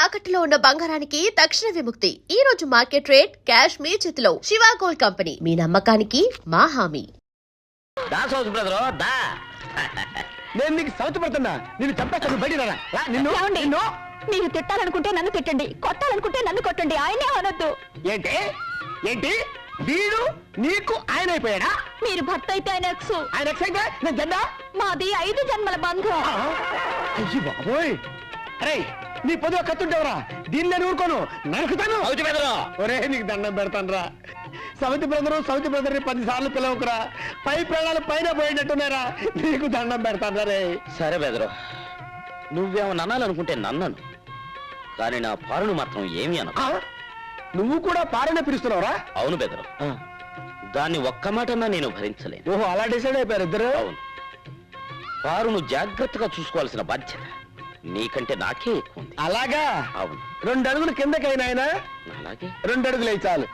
తాకట్టులో ఉన్న బంగారానికి తక్షణ విముక్తి. ఈ రోజు మార్కెట్ రేట్ క్యాష్ మీ చేతిలో. శివ గోల్డ్ కంపెనీ, మీ నమ్మకానికి మా హామీ. నేను నీకు సౌత్ పడుతున్నా, నిన్ను చంపేస్తాను. బయట నిన్ను మీరు తిట్టాలనుకుంటే నన్ను తిట్టండి, కొట్టాలనుకుంటే నన్ను కొట్టండి, ఆయనే అనొద్దు. ఏంటి ఏంటి వీడు నీకు ఆయన అయిపోయాడా? మీరు భర్త అయితే ఆయన ఎక్స్, ఆయన ఎక్స్ అయితే నేను జెండా. మాది 5 జన్మల బంధం. అయ్యి బాబోయ్, అరే నీ పొద్దు కత్తుంటావురా, దీన్ని నేను ఊరుకోను, నరుకుతాను. ఒరే నీకు దండం పెడతాను రా. సౌతి బ్రదర్ 10 సార్లు పిలవకురా, పై ప్రాణాలు పైన పోయినట్టున్నారా, నీకు దండం పెడతాను రే. సరే బెదరు, నువ్వేమన్నా అనాలనుకుంటే నన్నను, కానీ నా పారును మాత్రం ఏమి అన. నువ్వు కూడా పారనే పిలుస్తున్నావురా? అవును బెదరు, దాన్ని ఒక్క మాటన్నా నేను భరించలేను. ఓహో, అలా డిసైడ్ అయిపోయారు ఇద్దరు? అవును, పారును జాగ్రత్తగా చూసుకోవాల్సిన బాధ్యత నీకంటే నాకే ఎక్కువ ఉంది. అలాగా? అవును. 2 అడుగులు కిందకైనా ఆయన, అలాగే 2 అడుగులు అయి చాలు.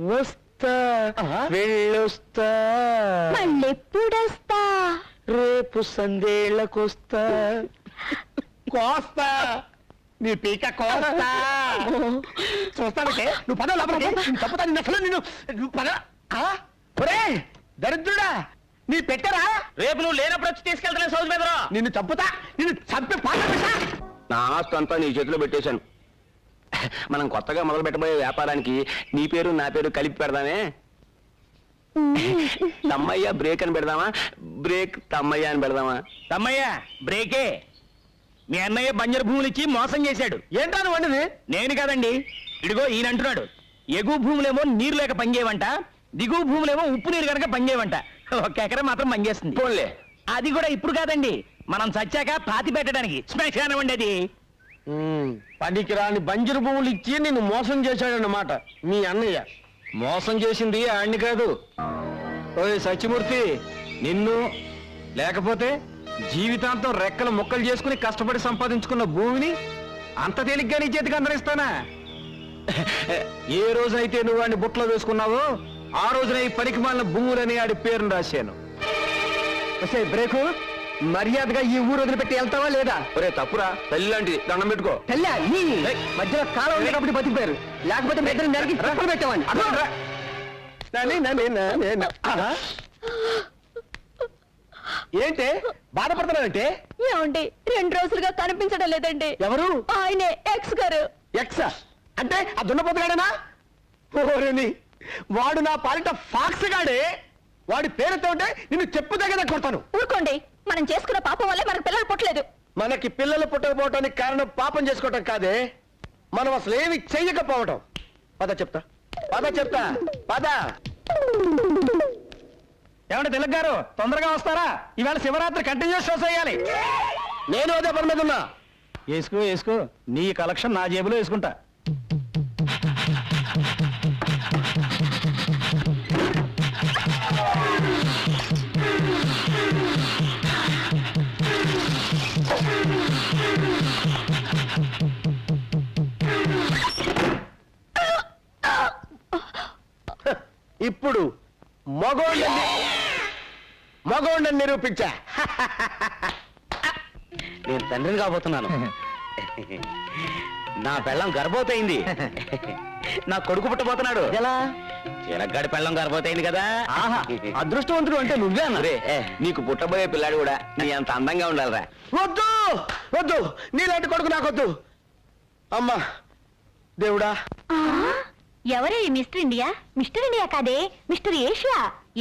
వస్తా వెళ్ళొస్తా, మళ్ళెప్పుడొస్తా? రేపు సందేళ్ళకొస్తా, కోస్తా నీ పీక కోస్తా. చూస్తానంటే నువ్వు పద లోపలికి, తప్పుతా నిన్ను, అసలు నిన్ను పద. ఒరే దరిద్రుడా, నీ పెట్టరా? రేపు నువ్వు లేనప్పుడు వచ్చి తీసుకెళ్తాను సౌజ్ బెదరు. నిన్ను చంపుతా, నిన్ను చంపి పాట. నా ఆస్తి అంతా నీ చేతిలో పెట్టేశాను. మనం కొత్తగా మొదలు పెట్టబోయే వ్యాపారానికి నీ పేరు నా పేరు కలిపి పెడదామే. తమ్మయ్య బ్రేక్ అని పెడదామా, బ్రేక్ తమ్మయ్య అని పెడదామా? తమ్మయ్య బ్రేకే. మీ అన్నయ్య బంజరు భూములు ఇచ్చి మోసం చేశాడు. ఏంటాను వండిది? నేను కాదండి, ఇడిగో ఈయన అంటున్నాడు. ఎగువ భూములేమో నీరు లేక పంగేవంట, దిగువ భూములేమో ఉప్పు నీరు కనుక పంగేవంట. 1 ఎకరం మాత్రం పంగేస్తుంది. పోన్లే, అది కూడా ఇప్పుడు కాదండి, మనం చచ్చాక పాతి పెట్టడానికి శ్మశానం అది. పనికి రాని బంజరు భూములు ఇచ్చి నిన్ను మోసం చేశాడన్నమాట మీ అన్నయ్య. మోసం చేసింది ఆడిని కాదు. ఓయ్ సత్యమూర్తి, నిన్ను లేకపోతే జీవితాంతం రెక్కలు ముక్కలు చేసుకుని కష్టపడి సంపాదించుకున్న భూమిని అంత తేలిగ్గా నీ చేతికి అందరిస్తానా? ఏ రోజైతే నువ్వు వాడిని బుట్టలో వేసుకున్నావో ఆ రోజున ఈ పనికి మాలిన భూములని ఆడి పేరును రాశాను. బ్రేకు, మర్యాదగా ఈ ఊరు వదిలిపెట్టి వెళ్తావా లేదా? ఒరే తప్పురా, తల్లి లాంటిది, దండం పెట్టుకో. తెల్లా నీ మధ్యలో కాలం ఉండేటప్పుడు బతికిపోయారు, లేకపోతే మీ ఇద్దరు నరికి రప్పలు పెట్టేవాడిని. ఏంటి బాధపడుతున్నానంటే? ఏమండి, 2 రోజులుగా కనిపించడం లేదండి. ఎవరు? ఆయనే ఎక్స్ గారు. ఎక్సా అంటే ఆ దున్నపోతుగాడేనా? ఓరేని, వాడు నా పాలిట ఫాక్స్ గాడే. వాడి పేరుతో ఉంటే నిన్ను చెప్పు దగ్గర కొడతాను. ఊరుకోండి, మనం చేసుకున్న పాపం వల్లే మనకు పిల్లలు పుట్టలేదు. మనకి పిల్లలు పుట్టకపోవటానికి కారణం పాపం చేసుకోవటం కాదే, మనం అసలు ఏమి చెయ్యకపోవటం. పద చెప్తా, పద. ఏమంటే తిలక్ గారు, తొందరగా వస్తారా? ఇవాళ శివరాత్రి కంటిన్యూస్ షో చేయాలి. నేను అదే పని మీద ఉన్నా. వేసుకో, నీ కలెక్షన్ నా జేబులో వేసుకుంటా. ఇప్పుడు మగోండని నిరూపించా. నేను తండ్రిని కాబోతున్నాను. నా పెళ్ళం గర్భవతయింది. నా కొడుకు పుట్టబోతున్నాడు. ఎలా? చిలగ్గాడి పెళ్ళం గర్భవతయింది కదా. అదృష్టవంతుడు అంటే నువ్వే అన్న. నీకు పుట్టబోయే పిల్లాడు కూడా నీ అంత అందంగా ఉండాలిరా. వద్దు, నీలాంటి కొడుకు నాకొద్దు. అమ్మా దేవుడా. ఎవరే ఈ మిస్టర్ ఇండియా? మిస్టర్ ఇండియా కాదే, మిస్టర్ ఏషియా.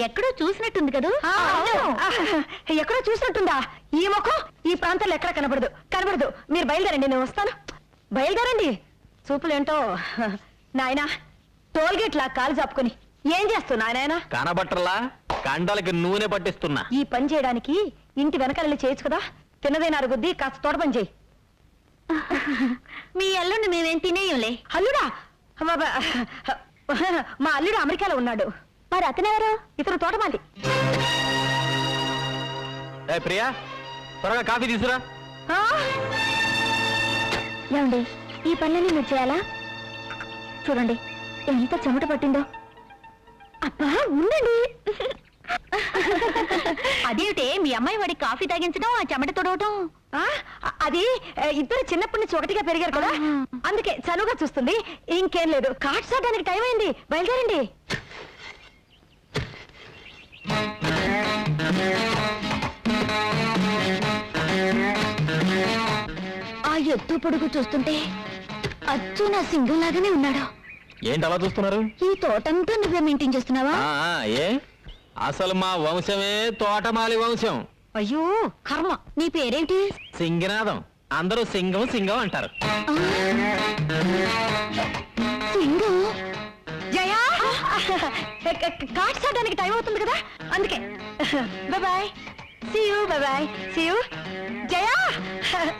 ఎక్కడో చూసినట్టుంది కదూ? ఎక్కడో చూసినట్టుందా? ఈ ముఖం ఈ ప్రాంతంలో ఎక్కడ కనబడదు. మీరు బయలుదేరండి, నేను వస్తాను. బయలుదేరండి. చూపులేంటో నాయనా, టోల్గేట్ లా కాలు చాపుకొని ఏం చేస్తున్నా నాయనా? కనబట్టర్లా, కండలకి నూనె పట్టిస్తున్నా. ఈ పని చేయడానికి ఇంటి వెనకాల చేయొచ్చు కదా. తిన్నదైన అరుగుద్ది, కాస్త తోట పని చేయి. మీ అల్లుడిని మేమేం తినేయంలే. అల్లుడా? మా అల్లుడు అమెరికాలో ఉన్నాడు. మరి అతనెవరు? ఇతను తోటమాలి. ప్రియా, త్వరగా కాఫీ తీసురా. ఏమండి, ఈ పనులన్నీ మీరు చేయాలా? చూడండి ఎంత చెమట పట్టిందో. అబ్బా ఉండండి. అదేమిటే మీ అమ్మాయి వాడి కాఫీ తాగించడం ఆ చెమట తొడవటం అది ఇద్దరు చిన్నప్పటి నుంచి ఒకటిగా పెరిగారు కదా అందుకే చనువుగా చూస్తుంది ఇంకేం లేదు కార్డ్స్ ఆడడానికి టైం అయింది బయలుదేరండి ఆ ఎత్తు పొడుగు చూస్తుంటే అచ్చు నా సింగం లాగానే ఉన్నాడు ఏంటి అలా చూస్తున్నారు? ఈ తోటంతా నువ్వే మెయింటైన్ చేస్తున్నావా ఏ అసలు మా వంశమే తోటమాలి వంశం. అయ్యో కర్మ నీ పేరేంటి సింగనాదం. అందరూ సింగం సింగం అంటారు. సింగం జయా కార్డ్స్ ఆడడానికి టైం అవుతుంది కదా అందుకే bye see you bye see you Jaya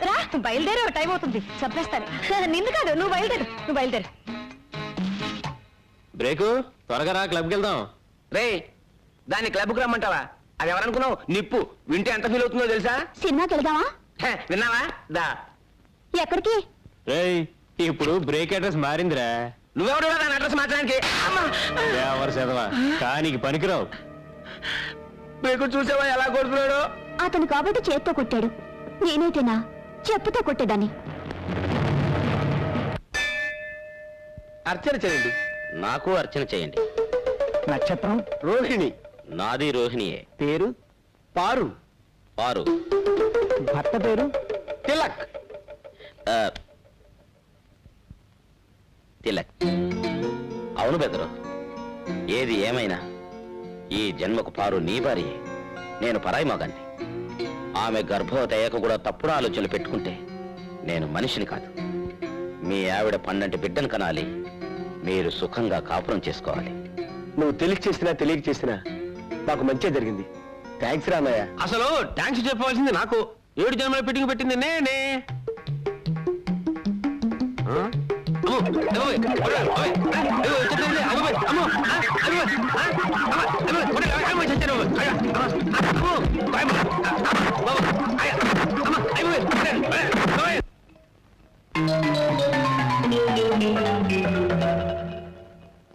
రా బయలుదేరు టైం అవుతుంది చంపేస్తాను నిన్ను కాదు నువ్వు బయలుదేరు బ్రేకు త్వరగా రా, క్లబ్కి వెళ్దాం. రే దాన్ని క్లబ్కి రమ్మంటావా? అది ఎవరనుకున్నావు? నిప్పు. వింటే ఎంత ఫీల్ అవుతుందో తెలుసా? సినిమాకి వెళ్దామా విన్నావా? దా. ఎక్కడికి రేయ్ ఇప్పుడు బ్రేక్ అడ్రస్ మారిందిరా. నువ్వెవడు దాని అడ్రస్ మార్చడానికి? ఎవరు చదవా కానీ పనికిరావు. బ్రేకు చూసావా ఎలా కొడుతున్నాడు? అతను కాబట్టి చేత్తో కొట్టాడు నేనైతేనా చెప్పుతో కొట్టేదాన్ని అర్చన చేయండి. నాకు అర్చన చేయండి. నక్షత్రం రోహిణి. నాది రోహిణియే. పేరు పారు. పారు. భర్త పేరు తిలక్. తిలక్. అవును బెదరు, ఏది ఏమైనా ఈ జన్మకు పారు నీ భార్యే. నేను పరాయి మగాన్ని. ఆమె గర్భవతి అయ్యాక కూడా తప్పుడు ఆలోచనలు పెట్టుకుంటే నేను మనిషిని కాదు. మీ ఆవిడ పన్నంటి బిడ్డను కనాలి. మీరు సుఖంగా కాపురం చేసుకోవాలి. నువ్వు తెలిసి చేసినా తెలియక చేసినా నాకు మంచి జరిగింది. థ్యాంక్స్ రామయ్య. అసలు థ్యాంక్స్ చెప్పవలసింది నాకు. 7 జన్మల ఫిట్టింగ్ పెట్టింది నేనే.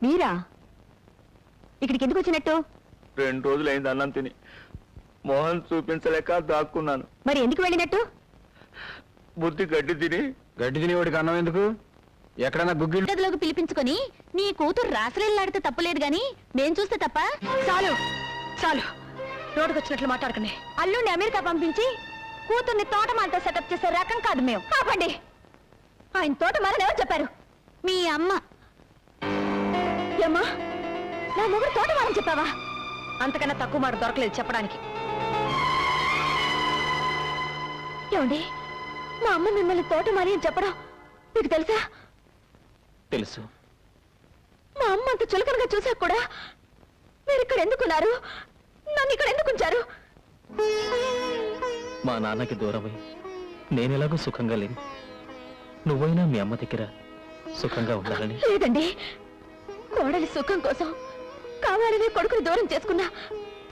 మీరా ఇక్కడికి ఎందుకు వచ్చినట్టు 2 రోజులైంది అన్నం తిని. మోహన్ చూపించలేక దాక్కున్నాను. మరి ఎందుకు వెళ్ళినట్టు బుద్ధి గడ్డి తిని. గడ్డి తినేవాడికి అన్నం ఎందుకు? ఎక్కడైనా గుగ్గిళ్ళు గదిలోకి పిలిపించుకొని నీ కూతురు రాసలీలాడితే తప్పలేదు గాని నేను చూస్తే తప్ప చాలు చాలు రోడ్డుకొచ్చినట్లు మాట్లాడకండి అల్లుండి అమెరికా పంపించి కూతుర్ని తోటమాలతో సెటప్ చేసే రకం కాదు మేము ఆపండి ఆయన తోటమాలని ఎవరు చెప్పారు మీ అమ్మ ఏమ్మా నా మొగుడు తోటమాలని చెప్పావా అంతకన్నా తక్కువ మాట దొరకలేదు చెప్పడానికి ఏమండి మా అమ్మ మిమ్మల్ని తోటమాలి అని చెప్పడం మీకు తెలుసా తెలుసు. మా అమ్మ అంత చులకనగా చూసాక కూడా మీరు ఇక్కడ ఎందుకున్నారు నన్ను ఇక్కడ ఎందుకు ఉంచారు మా నాన్నకి దూరమై నేనెలాగో సుఖంగా లేను. నువ్వైనా మీ అమ్మ దగ్గర సుఖంగా ఉండాలని. లేదండి కోడలి సుఖం కోసం కావాలని కొడుకుని దూరం చేసుకున్న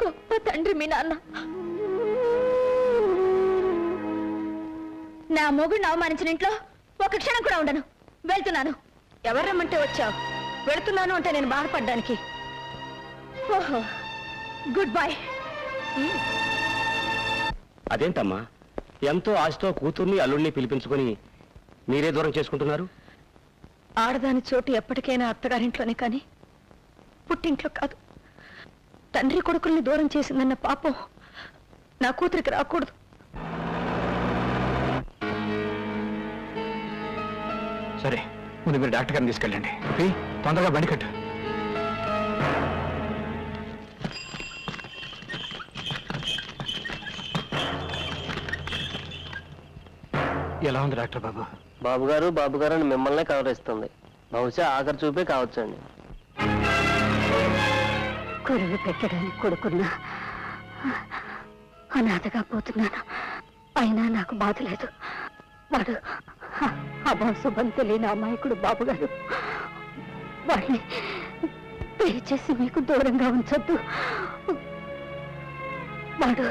గొప్ప తండ్రి మీ నాన్న నా మొగుడిని అవమానించిన ఇంట్లో ఒక క్షణం కూడా ఉండను వెళ్తున్నాను ఎవరు రమ్మంటే వచ్చావు వెళుతున్నాను అంటే నేను బాధపడ్డానికి ఓహో గుడ్ బై అదేంటమ్మా, ఎంతో ఆశతో కూతుర్ని అల్లుడిని పిలిపించుకొని మీరే దూరం చేసుకుంటున్నారు? ఆడదాని చోటు ఎప్పటికైనా అత్తగారింట్లోనే కానీ పుట్టింట్లో కాదు తండ్రి కొడుకుల్ని దూరం చేసిందన్న పాపం నా కూతురికి రాకూడదు సరే ముందు మీరు డాక్టర్ గారిని తీసుకెళ్ళండి. తొందరగా బండి కట్టు. ఎలా ఉంది డాక్టర్ బాబు? బాబు గారు అని మిమ్మల్నే కవరిస్తుంది. బహుశా ఆఖరి చూపే కావచ్చండి. కొరువు పెట్టడానికి కొడుకున్నా అనాథగా పోతున్నాను అయినా నాకు బాధ లేదు వాడు అభాశుభం తెలియని అమాయకుడు బాబుగారు వాడిని దయచేసి మీకు దూరంగా ఉంచొద్దు వాడు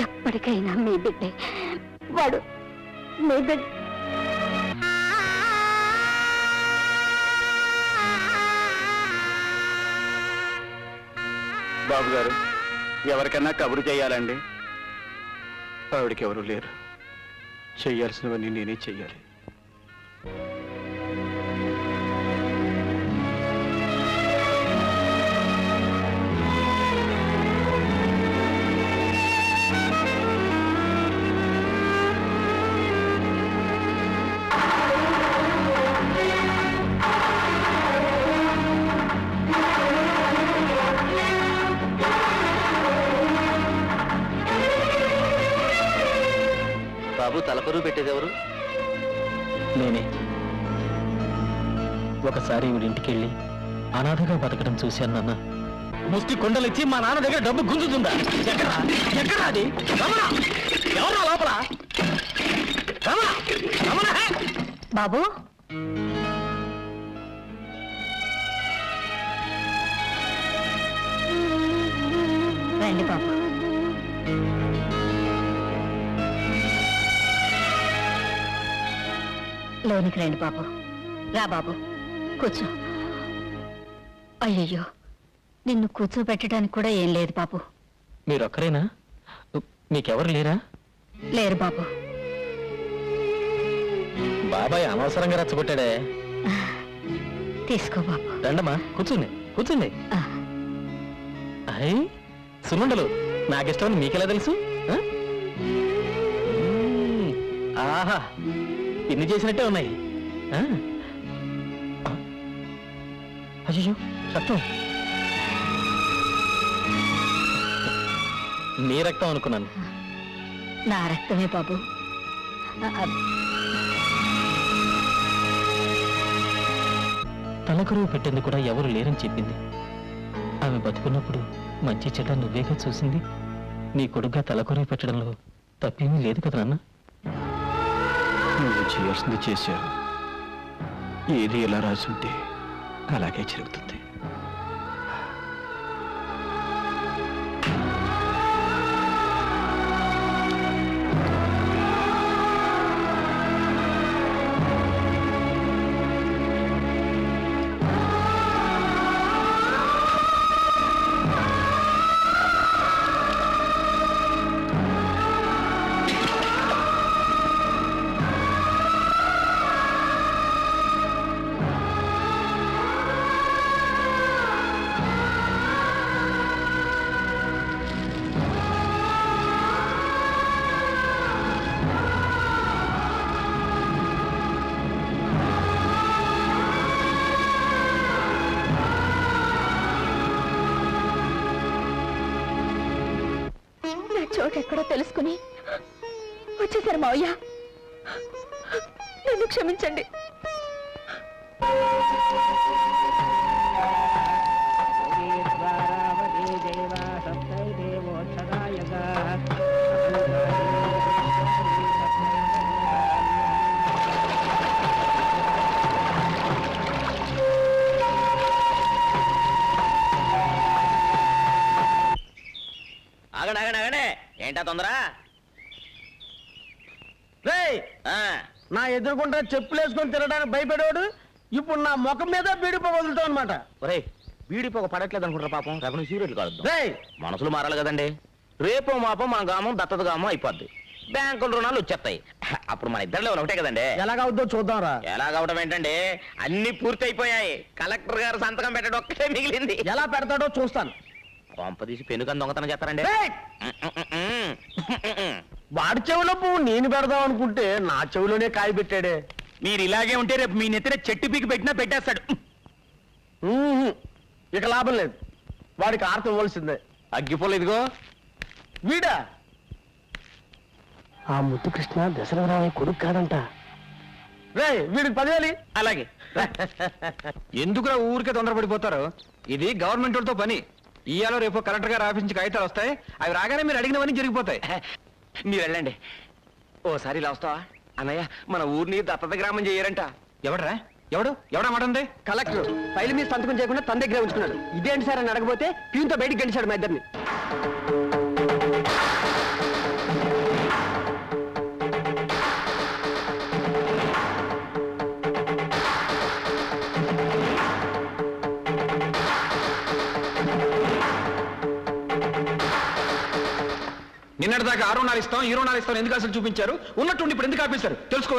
ఎప్పటికైనా మీ బిడ్డే వాడు మీ బిడ్డ బాబు గారు, ఎవరికన్నా కబురు చేయాలండి? ఆవిడకి ఎవరు లేరు. చెయ్యాల్సినవన్నీ నేనే చెయ్యాలి. బాబు తలపరువు పెట్టేది ఎవరు? నేనే. ఒకసారి వీడింటికి వెళ్ళి అనాథగా బతకడం చూశాను నాన్న. ముష్టి కొండలిచ్చి మా నాన్న దగ్గర డబ్బు గుంజుతుందా? ఎక్కడా ఎక్కడా అది? రమణ! ఎవరా లోపల? రమణ! రమణ! బాబు రండి బాబు. లోనికి రండి బాబు. రా బాబు, కూర్చో. అయ్యయ్యో, నిన్ను కూర్చోబెట్టడానికి కూడా ఏం లేదు బాబు. మీరొక్కరేనా? మీకెవరు లేరా? లేరు బాబు. బాబాయ్ అనవసరంగా రచ్చగొట్టాడే. తీసుకో బాబు. రండమ్మా, కూర్చుంది కూర్చుంది. ఆ, అయ్ సున్నుండలు నాకిష్టమని మీకెలా తెలుసు? ఆ? ఆహా, పిన్ని చేసినట్టే ఉన్నాయి. ఆ? అయ్యో రక్తం. నీ రక్తం అనుకున్నాను. నా రక్తమే బాబు. తలకరువు పెట్టింది కూడా ఎవరు లేరని చెప్పింది. ఆమె బతుకున్నప్పుడు మంచి చెడ్డ నువ్వేగా చూసింది. నీ కొడుగ్గా తలకరువు పెట్టడంలో తప్పేమీ లేదు కదా నాన్న. నువ్వు చేయాల్సింది చేశావు. ఏది ఎలా రాసుంటే అలాగే జరుగుతుంది. చోటు ఎక్కడో తెలుసుకుని వచ్చేసారు మావయ్య. నన్ను క్షమించండి. ఆగండి ఆగండి ఆగండి, ఏంటా తొందర? నా ఎదురుకుంటా చెప్పులు వేసుకొని తిరగడానికి భయపడేవాడు ఇప్పుడు నా ముఖం మీద బీడిపో వదులుతావు అనమాట. ఒరేయ్, బీడి పొగ పడట్లేదు అనుకుంటారా పాపం? రేపు సీరియట్లు కాదు. రేయ్, మనసులు మారాలి కదండి. రేపో మాపం మన గ్రామం దత్తత గ్రామం అయిపోద్ది. బ్యాంకుల రుణాలు వచ్చేస్తాయి. అప్పుడు మన ఇద్దరు ఒకటే కదండి. ఎలాగవుద్దో చూద్దాంరా. ఎలాగవడం ఏంటండి, అన్ని పూర్తి అయిపోయాయి. కలెక్టర్ గారు సంతకం పెట్టడం ఒక్కటే మిగిలింది. ఎలా పెడతాడో చూస్తాను. కొంప తీసి పెనుకని దొంగతనం చేస్తారండి. రేయ్, వాడి చెవిలో పువ్వు నేను పెడదాం అనుకుంటే నా చెవిలోనే కాయ పెట్టాడే. మీరు ఇలాగే ఉంటే రేపు మీ నెత్తిన చెట్టు పీకి పెట్టినా పెట్టేస్తాడు. ఇక లాభం లేదు. వాడికి ఆర్తం ఇవ్వాల్సిందే. అగ్గిపోలేదు ఇదిగో. వీడా ఆ ముద్దు కృష్ణ దశరథరామయ్య కొడుకు కాదంట. రేయ్, వీడికి 10,000. అలాగే. ఎందుకురా ఊరికే తొందరపడిపోతారు? ఇది గవర్నమెంట్ వాళ్ళతో పని. ఇయ్యాలో రేపు కలెక్టర్ గారు ఆఫీస్ నుంచి కాగితాలు వస్తాయి. అవి రాగానే మీరు అడిగినవన్నీ జరిగిపోతాయి. మీరు వెళ్ళండి. ఓసారి ఇలా వస్తావా? అన్నయ్య, మన ఊరిని దత్తత గ్రామం చేయరంట. ఎవడరా? ఎవడా మాట ఉంది? కలెక్టర్ ఫైల్ మీద సంతకం చేయకుండా తన దగ్గర ఉంచుకున్నాడు. ఇదేంటి సార్ అని అడగపోతే ప్యూన్తో బయటికి గడిచాడు మా ఇద్దరిని. నిన్నటిదాకా 6.5 ఇస్తాం 2.5 ఇస్తాం ఎందుకు అసలు చూపించారు? ఉన్నట్టుండి ఇప్పుడు ఎందుకు ఆపేశారు తెలుసుకో.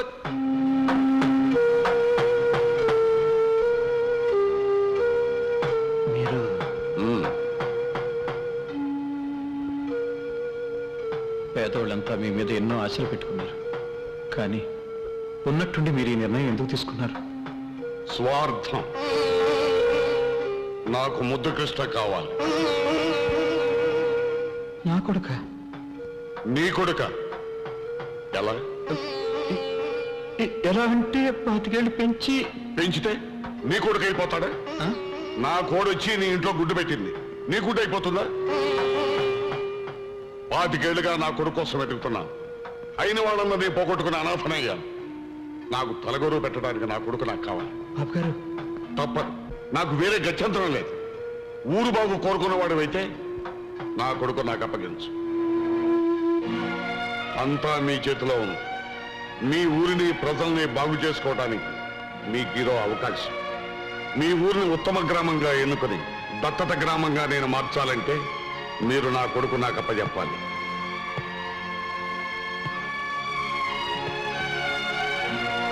మీరు పేదోళ్ళంతా మీ మీద ఎన్నో ఆశలు పెట్టుకున్నారు, కానీ ఉన్నట్టుండి మీరు ఈ నిర్ణయం ఎందుకు తీసుకున్నారు? స్వార్థం. నాకు ముద్దు కృష్ణ కావాలి. నా కొడుక? నీ కొడుక? ఎలా? ఎలా అంటే 25 ఏళ్ళు పెంచి పెంచితే నీ కొడుకు అయిపోతాడా? నా కోడొచ్చి నీ ఇంట్లో గుడ్డు పెట్టింది, నీ గుడ్డు అయిపోతుందా? 25 ఏళ్ళుగా నా కొడుకు కోసం వెతుకుతున్నా. అయిన వాళ్ళల్లో నేను పోగొట్టుకుని అనాథనయ్యాను. నాకు తలగొరువు పెట్టడానికి నా కొడుకు నాకు కావాలి. బాబు గారు, తప్పదు. నాకు వేరే గత్యంతరం లేదు. ఊరు బాగు కోరుకున్నవాడు అయితే నా కొడుకు నాకు అప్పగించు. అంతా మీ చేతిలో ఉంది. మీ ఊరిని ప్రజల్ని బాగు చేసుకోవడానికి మీకు ఈరో అవకాశం. మీ ఊరిని ఉత్తమ గ్రామంగా ఎన్నుకొని దత్తత గ్రామంగా నేను మార్చాలంటే మీరు నా కొడుకు నాకు అప్పచెప్పాలి.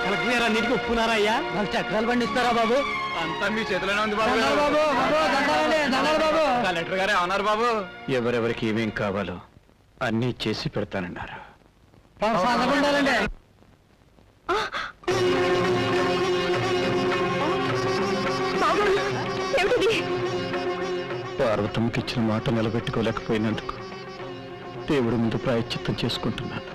కలెక్టర్ గారు అన్నిటికీ ఒప్పుకున్నారా అయ్యా? నాకు చక్రాలు బండి ఇస్తారా బాబు? అంతా మీ చేతిలోనే ఉంది బాబు. కలెక్టర్ గారే అన్నారు బాబు. ఎవరెవరికి ఏమేం కావాలో అన్నీ చేసి పెడతానన్నారు. ఏమిటిది? పార్వతమ్మకి ఇచ్చిన మాట నిలబెట్టుకోలేకపోయినందుకు దేవుడి ముందు ప్రాయశ్చిత్తం చేసుకుంటున్నాను.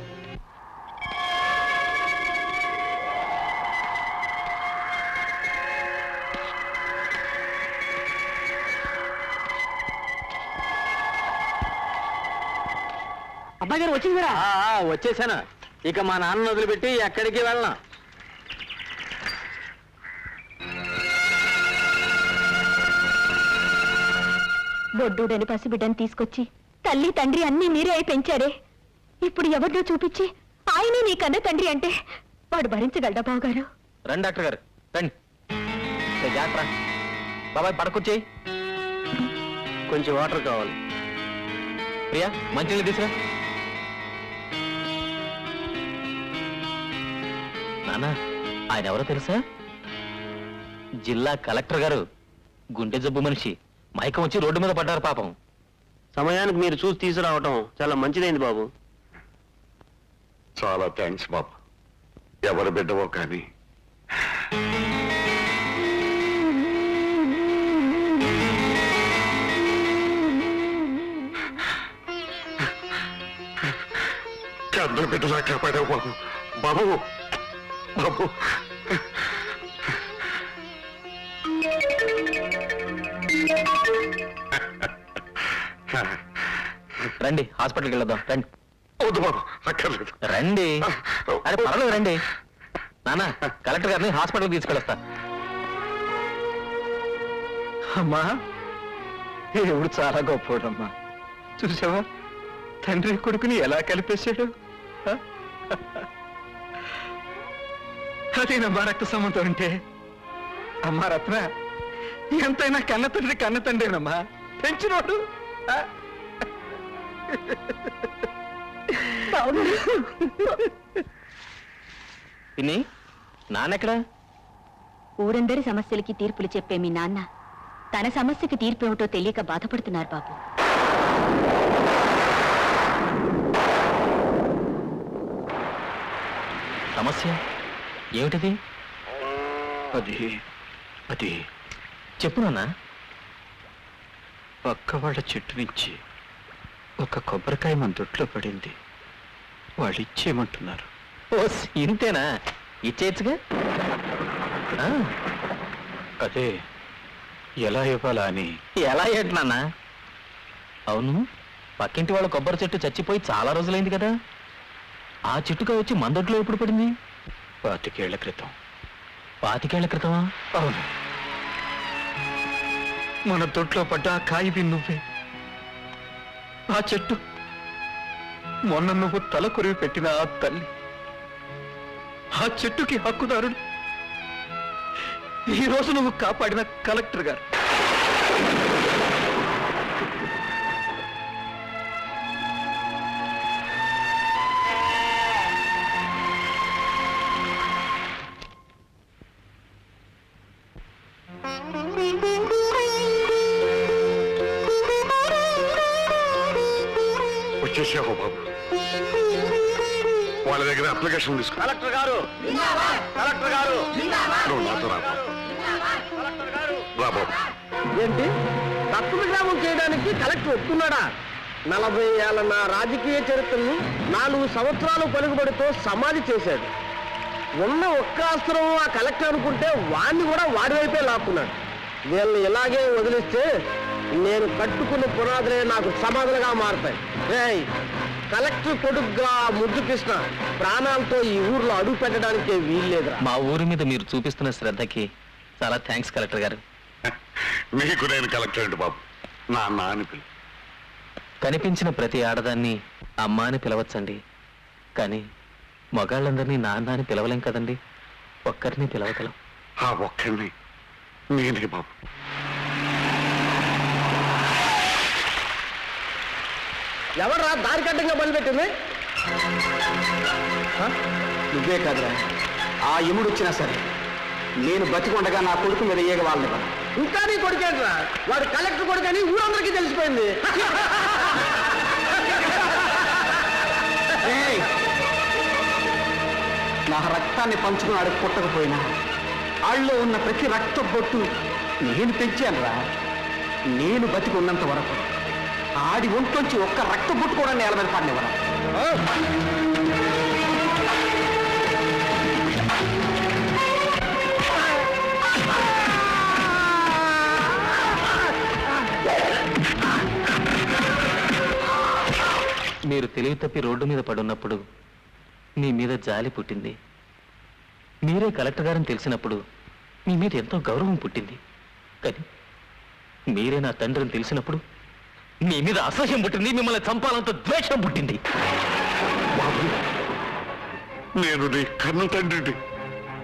అబ్బాయి గారు వచ్చింది కూడా. వచ్చేసాను. ఇక మా నాన్న వదిలిపెట్టి ఎక్కడికి వెళ్ళను. బొడ్డూడని పసిబిడ్డని తీసుకొచ్చి తల్లి తండ్రి అన్నీ మీరే అయి పెంచారే. ఇప్పుడు ఎవరినో చూపించి ఆయనే నీ కన్న తండ్రి అంటే వాడు భరించగలడా బావగారు? రండి డాక్టర్ గారు రండి. జాగ్రత్త బాబాయ్, పడకొచ్చేయి. కొంచెం వాటర్ కావాలి. ప్రియా, మంచినీళ్ళు తీసురా. నానా, ఆయన ఎవరో తెలుసా? జిల్లా కలెక్టర్ గారు. గుండె జబ్బు మనిషి. మైకం వచ్చి రోడ్డు మీద పడ్డారు పాపం. సమయానికి మీరు చూసి తీసుకురావటం చాలా మంచిదైంది బాబు. చాలా థ్యాంక్స్ బాబు. ఎవరు బిడ్డవో కానీ కన్న బిడ్డలా కాపాడావు బాబు. బాబు బాబు రండి, హాస్పిటల్కి వెళ్దాం. రండి. వద్దు బాబు, అక్కర్లేదు. రండి. అరే పర్వాలేదు, రండి. నానా, కలెక్టర్ గారిని హాస్పిటల్కి తీసుకెళ్ళొస్తా. అమ్మా, దేవుడు చాలా గొప్పోడమ్మా. చూసావా, తండ్రి కొడుకుని ఎలా కలిపేశాడు. అదేనమ్మా రక్త సంబంధం అంటే. అమ్మా రత్న, ఎంతైనా కన్న తండ్రేనమ్మా. పెంచినోడు. పిన్ని, నాన్నెక్కడా? ఊరందరి సమస్యలకి తీర్పులు చెప్పే మీ నాన్న తన సమస్యకి తీర్పేమిటో తెలియక బాధపడుతున్నారు బాబు. సమస్య ఏమిటిది? అది చెప్పు నాన్న. పక్క వాళ్ళ చెట్టు నుంచి ఒక కొబ్బరికాయ మన దొడ్లో పడింది. వాళ్ళు ఇచ్చేయమంటున్నారు. ఓ, ఇంతేనా? ఇచ్చేయచ్చుగా. అదే ఎలా ఇవ్వాలా అని. ఎలా ఏంటి నాన్న? అవును, పక్కింటి వాళ్ళ కొబ్బరి చెట్టు చచ్చిపోయి చాలా రోజులైంది కదా. ఆ చెట్టుగా వచ్చి మన దొడ్లో ఎప్పుడు పడింది? 25 ఏళ్ల క్రితం. 25 ఏళ్ల క్రితమా? అవును. మన దొడ్లో పడ్డ ఆ కాయిది నువ్వే. ఆ చెట్టు మొన్న నువ్వు తల కొరివి పెట్టిన ఆ తల్లి. ఆ చెట్టుకి హక్కుదారుడు ఈ రోజు నువ్వు కాపాడిన కలెక్టర్ గారు. వాళ్ళ దగ్గర అప్లికేషన్ తీసుకో. కలెక్టర్ గారు కలెక్టర్ గారు నువ్వు నాతో రా బాబు. ఏంటి దత్తత గ్రామం చేయడానికి కలెక్టర్ ఒప్పుకున్నాడా? 40 ఏళ్ల నా రాజకీయ చరిత్రను 4 సంవత్సరాలు పలుకుబడితో సమాధి చేశాడు. ఉన్న ఒక్క అస్త్రం ఆ కలెక్టర్ అనుకుంటే వాడిని కూడా వాడి వైపే లాక్కున్నాడు. వీళ్ళని ఇలాగే వదిలిస్తే నేను కట్టుకున్న పునాదులే నాకు సమాధులుగా మారుతాయి. ఏయ్, కలెక్టర్ కొడుకుగా ముద్దు కృష్ణ ప్రాణాలతో ఈ ఊర్లో అడుగు పెట్టడానికే వీల్లేదురా. మా ఊరి మీద మీరు చూపిస్తున్న శ్రద్ధకి చాలా థ్యాంక్స్ కలెక్టర్ గారు. నీకు నేను కలెక్టర్ ఏంటి బాబు, నాన్న అని పిలు. కనిపించిన ప్రతి ఆడదాన్ని అమ్మ అని పిలవచ్చండి, కానీ మగాళ్ళందరినీ నాన్న అని పిలవలేం కదండి. ఒక్కరిని పిలవగలం. ఆ ఒక్కడిని నేనే బాబు. ఎవడరా దారి కట్టంగా బలిపెట్టింది? నువ్వే కాదురా, ఆ యముడు వచ్చినా సరే నేను బతికొండగా నా కొడుకు మీద ఏగ వాళ్ళని ఇంకా నీ కొడుకేంట్రా? వాడు కలెక్టర్ కొడుకని ఊరందరికీ తెలిసిపోయింది. ఏయ్! నా రక్తాన్ని పంచుకుని ఆడికి పుట్టకపోయినా ఆళ్ళలో ఉన్న ప్రతి రక్త బొట్టు నేను పెంచానురా. నేను బతికి ఉన్నంత వరకు ఆడి ఒంట్లోంచి ఒక్క రక్త బొట్టు కూడా నేల మీద పడినవరా. మీరు తెలివి తప్పి రోడ్డు మీద పడున్నప్పుడు మీ మీద జాలి పుట్టింది. మీరే కలెక్టర్ గారని తెలిసినప్పుడు మీ మీద ఎంతో గౌరవం పుట్టింది. కానీ మీరే నా తండ్రిని తెలిసినప్పుడు మీ మీద అసహ్యం పుట్టింది, మిమ్మల్ని చంపాలంత ద్వేషం పుట్టింది. నేను నీ కన్న తండ్రిని.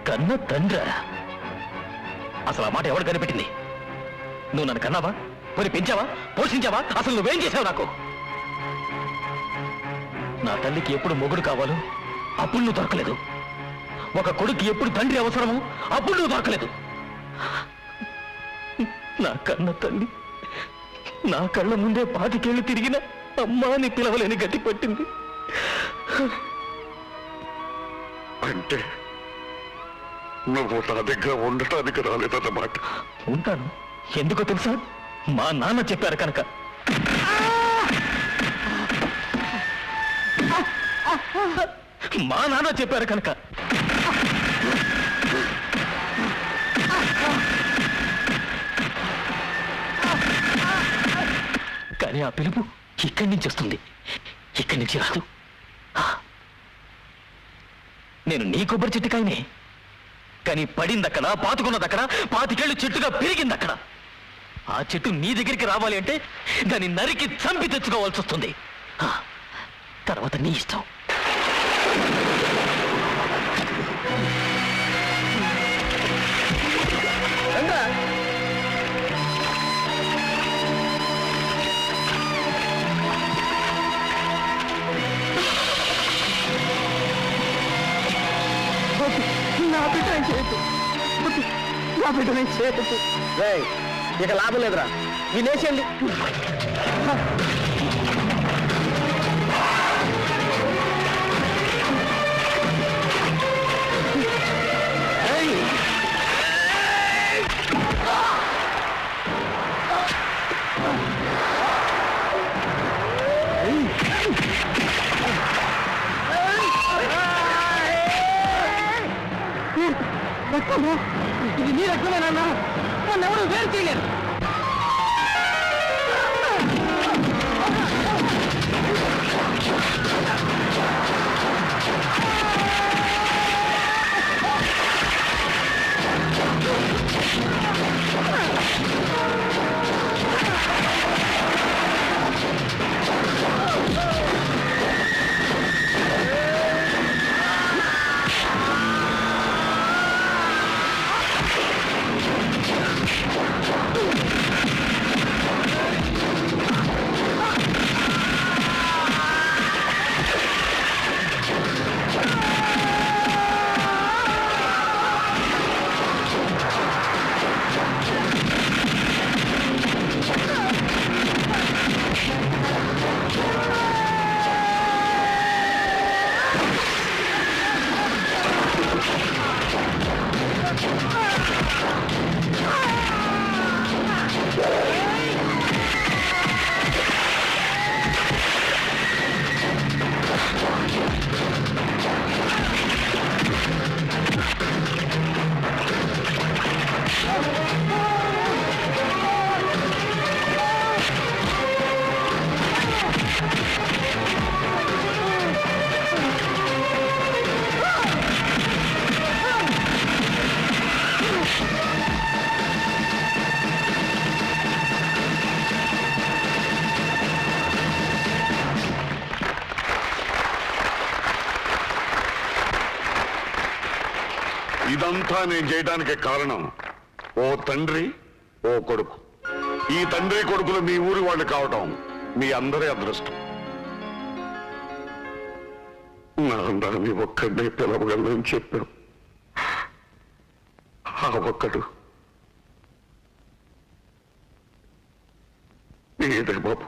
కన్న తండ్రా? అసలు ఆ మాట ఎవడు కనిపెట్టింది? నువ్వు నన్ను కన్నావా? పోనీ పెంచావా? పోషించావా? అసలు నువ్వేం చేసావు నాకు? నా తల్లికి ఎప్పుడు మొగుడు కావాలో అప్పుడు నువ్వు దొరకలేదు. ఒక కొడుకు ఎప్పుడు తండ్రి అవసరమో అప్పుడు నువ్వు దొరకలేదు. నా కన్న తల్లి నా కళ్ళ ముందే 25 ఏళ్ళు తిరిగిన అమ్మా అని పిలవలేని గతి పట్టింది. అంటే నువ్వు నా దగ్గర ఉండటానికి రాలేదన్నమాట. ఉంటాను. ఎందుకో తెలుసా? మా నాన్న చెప్పారు కనుక. మా నాన్న చెప్పారు కనుక. కానీ ఆ పిలుపు ఇక్కడి నుంచి వస్తుంది, ఇక్కడి నుంచి రాదు. నేను నీ కొబ్బరి చెట్టుకాయనే, కానీ పడిందక్కడ, పాతుకున్నదక్కడ, 25 ఏళ్ళు చెట్టుగా పెరిగిందక్కడ. ఆ చెట్టు నీ దగ్గరికి రావాలి అంటే దాన్ని నరికి చంపి తెచ్చుకోవాల్సి వస్తుంది. తర్వాత నీ ఇష్టం. నా బిడ్డ చేయొద్దు, నా బిడ్డ చేయొద్దు. ఇక లాభం లేదురా, వినేసేయండి. ఇది నీ రక్తమేనా? నన్ను ఎవరు వేరు చేయలేరు. ఇదంతా నేను చేయడానికి కారణం ఓ తండ్రి ఓ కొడుకు. ఈ తండ్రి కొడుకులు మీ ఊరి వాళ్ళు కావటం మీ అందరి అదృష్టం. నాన్నని ఒక్కడినే పిలవగలని చెప్పాం. ఆ ఒక్కడు నీదే బాబు.